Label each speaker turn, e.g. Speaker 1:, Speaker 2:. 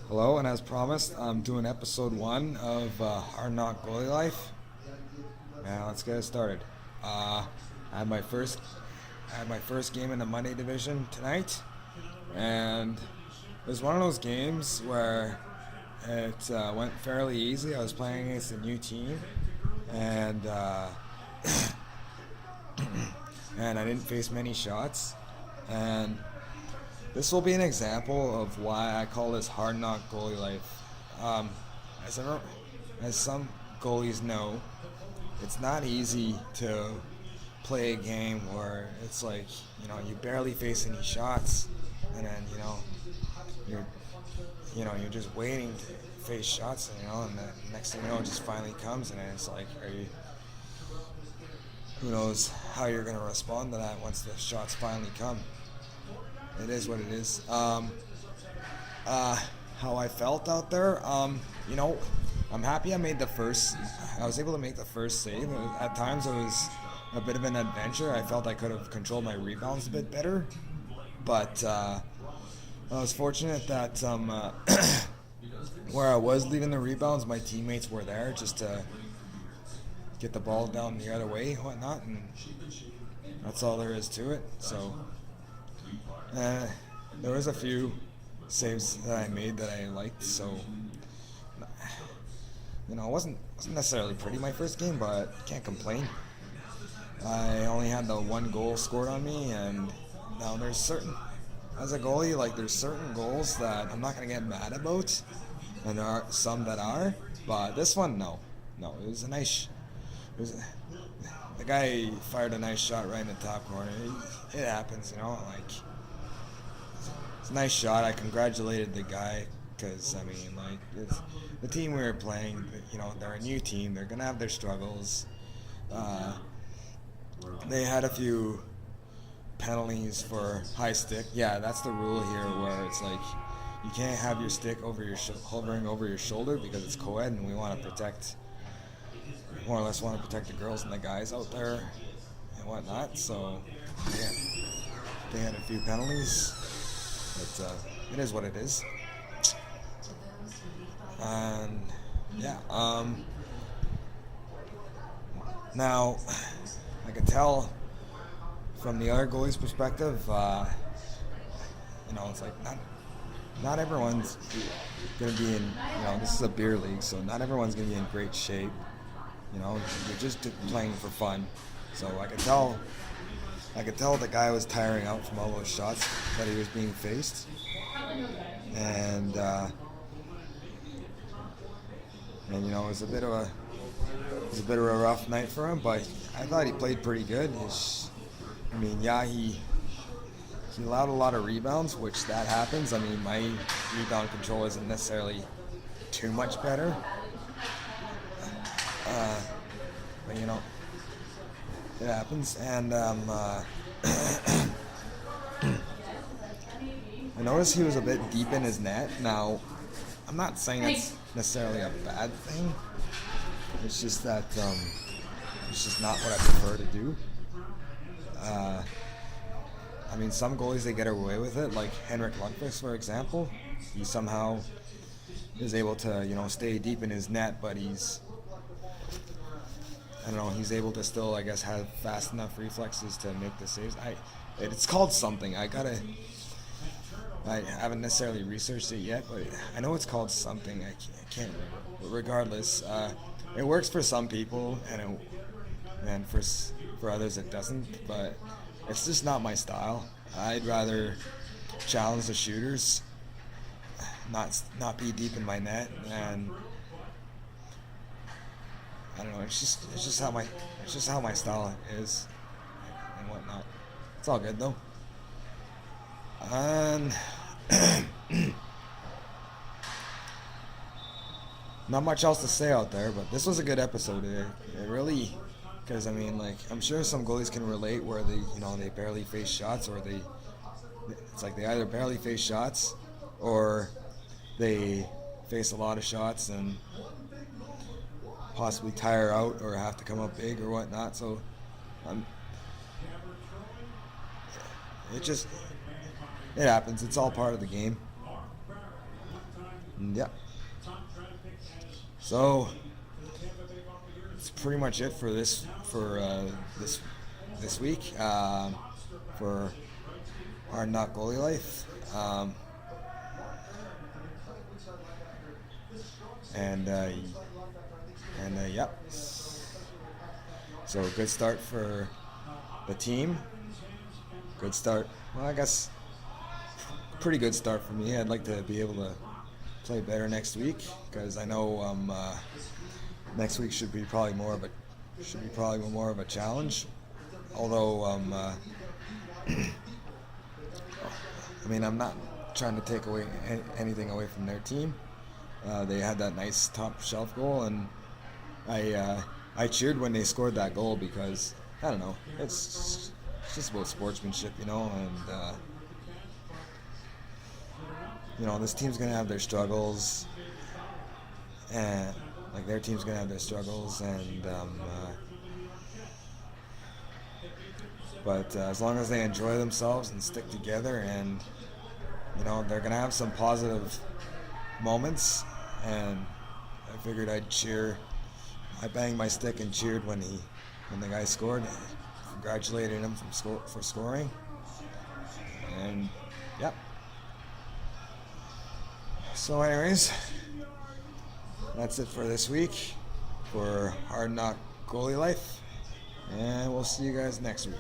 Speaker 1: Hello, and as promised, I'm doing episode 1 of Hard Knock Goalie Life. Now let's get it started. I had my first, I had my first game in the Monday division tonight, and it was one of those games where it went fairly easy. I was playing against a new team, and and I didn't face many shots, and this will be an example of why I call this hard knock goalie life. Um, as, ever, as some goalies know, it's not easy to play a game where it's like, you barely face any shots, and then, you're, you're just waiting to face shots, and the next thing you know, it just finally comes, and then it's like, who knows how you're going to respond to that once the shots finally come. It is what it is. How I felt out there, I'm happy I was able to make the first save. At times it was a bit of an adventure. I felt I could have controlled my rebounds a bit better. But I was fortunate that where I was leaving the rebounds, my teammates were there just to get the ball down the other way and whatnot. And that's all there is to it. So there was a few saves that I made that I liked, so it wasn't necessarily pretty my first game, but can't complain. I only had the one goal scored on me, and now as a goalie, there's certain goals that I'm not gonna get mad about, and there are some that are, but this one, no, it was the guy fired a nice shot right in the top corner. It happens, it's a nice shot. I congratulated the guy because, the team we were playing, they're a new team. They're going to have their struggles. They had a few penalties for high stick. Yeah, that's the rule here where it's like you can't have your stick hovering over your shoulder because it's co-ed, and we want to more or less want to protect the girls and the guys out there and whatnot. So, yeah, they had a few penalties. But it is what it is. And yeah, now I could tell from the other goalie's perspective, it's like not everyone's gonna be in. This is a beer league, so not everyone's gonna be in great shape. You're just playing for fun. So I could tell the guy was tiring out from all those shots that he was being faced, and it was a bit of a rough night for him. But I thought he played pretty good. He allowed a lot of rebounds, which that happens. My rebound control isn't necessarily too much better, but it happens, and I noticed he was a bit deep in his net. Now, I'm not saying that's necessarily a bad thing. It's just that it's just not what I prefer to do. Some goalies, they get away with it, like Henrik Lundqvist, for example. He somehow is able to, stay deep in his net, but he's he's able to still, I guess, have fast enough reflexes to make the saves. It's called something. I haven't necessarily researched it yet, but I know it's called something. I can't remember. But regardless, it works for some people, and for others it doesn't. But it's just not my style. I'd rather challenge the shooters, not be deep in my net, and I don't know. It's just how my style is and whatnot. It's all good though. And not much else to say out there, but this was a good episode. It really, because I'm sure some goalies can relate where they barely face shots, or it's like they either barely face shots or they face a lot of shots and possibly tire out or have to come up big or whatnot. So it happens. It's all part of the game. Yeah. So that's pretty much it for this week for Hard Knock Goalie Life. And yep. So good start for the team. Good start. Well, I guess pretty good start for me. I'd like to be able to play better next week because I know next week should be probably more of a challenge. Although I mean, I'm not trying to take away anything away from their team. They had that nice top shelf goal, and I cheered when they scored that goal because I don't know, it's just about sportsmanship, and this team's gonna have their struggles, and like their team's gonna have their struggles, and but as long as they enjoy themselves and stick together, and they're gonna have some positive moments, and I figured I'd cheer. I banged my stick and cheered when the guy scored, congratulated him for scoring, and yep. So anyways, that's it for this week for Hard Knock Goalie Life, and we'll see you guys next week.